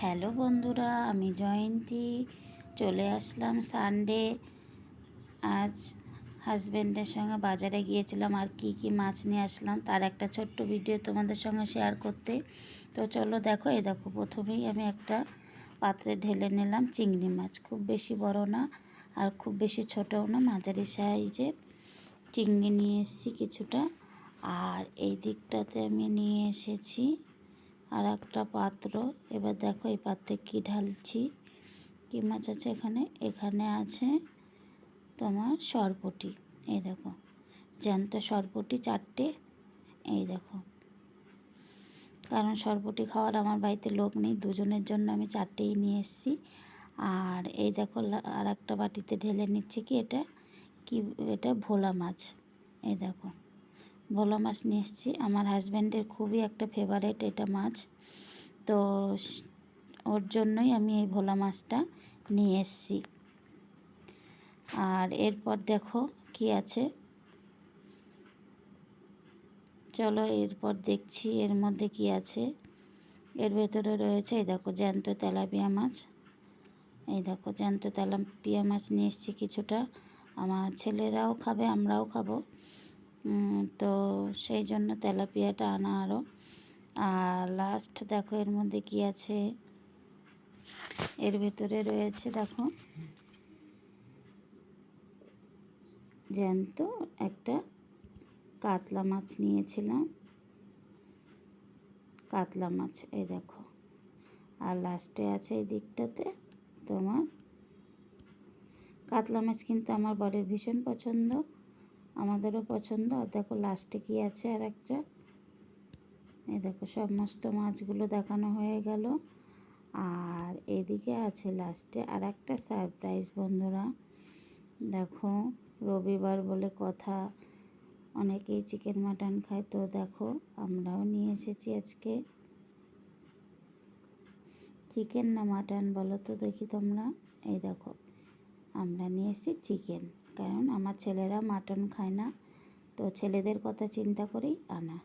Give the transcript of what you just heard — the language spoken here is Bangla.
হ্যালো বন্ধুরা, আমি জয়ন্তী চলে আসলাম সানডে। আজ হাজব্যান্ডের সঙ্গে বাজারে গিয়েছিলাম আর কি মাছ নিয়ে আসলাম তার একটা ছোট্ট ভিডিও তোমাদের সঙ্গে শেয়ার করতে। তো চলো দেখো। দেখো, প্রথমেই আমি একটা পাত্রে ঢেলে নিলাম চিংড়ি মাছ। খুব বেশি বড় না আর খুব বেশি ছোটও না, মাঝারি সাইজের চিংড়ি নিয়ে এসেছি কিছুটা। আর এই দিকটাতে আমি নিয়ে এসেছি আর একটা পাত্র। এবার দেখো এই পাত্রে কি ঢালছি, কি মাছ আছে এখানে। এখানে আছে তোমার সরপুঁটি। এই দেখো, জ্যান্ত সরপুঁটি 4টে। এই দেখো, কারণ সরপুঁটি খাওয়ার আমার বাড়িতে লোক নেই, দুজনের জন্য আমি 4টেই নিয়ে এসেছি। আর এই দেখো আর একটা বাটিতে ঢেলে নিচ্ছি এটা ভোলা মাছ। এই দেখো, ভোলা মাছ নিয়ে এসেছি। আমার হাজব্যান্ডের খুবই একটা ফেভারেট এটা মাছ, তো ওর জন্যই আমি এই ভোলা মাছটা নিয়ে এসেছি। আর এরপর দেখো কি আছে, চলো এরপর দেখছি এর মধ্যে কি আছে। এর ভেতরে রয়েছে এই দেখো জ্যান্ত তেলাপিয়া মাছ। এই দেখো জ্যান্ত তেলাপিয়া মাছ নিয়ে এসেছি কিছুটা। আমার ছেলেরাও খাবে, আমরাও খাবো, তো সেই জন্য তেলাপিয়াটা আনা আরও। আর লাস্ট দেখো এর মধ্যে কি আছে। এর ভেতরে রয়েছে দেখো জ্যান্ত একটা কাতলা মাছ নিয়েছিলাম, কাতলা মাছ। এই দেখো, আর লাস্টে আছে এই দিকটাতে তোমার কাতলা মাছ। কিন্তু আমার বরের ভীষণ পছন্দ, আমাদেরও পছন্দ। আর দেখো লাস্টে কি আছে আর একটা। এই দেখো সমস্ত মাছগুলো দেখানো হয়ে গেল। আর এদিকে আছে লাস্টে আর একটা সারপ্রাইজ বন্ধুরা। দেখো, রবিবার বলে কথা, অনেকেই চিকেন মাটন খায়, তো দেখো আমরাও নিয়ে এসেছি আজকে। চিকেন না মাটন বলো তো দেখি তোমরা। এই দেখো, আমরা নিয়ে এসেছি চিকেন, কারণ আমার ছেলেরা মাটন খায় না, তো ছেলেদের কথা চিন্তা করেই আনা।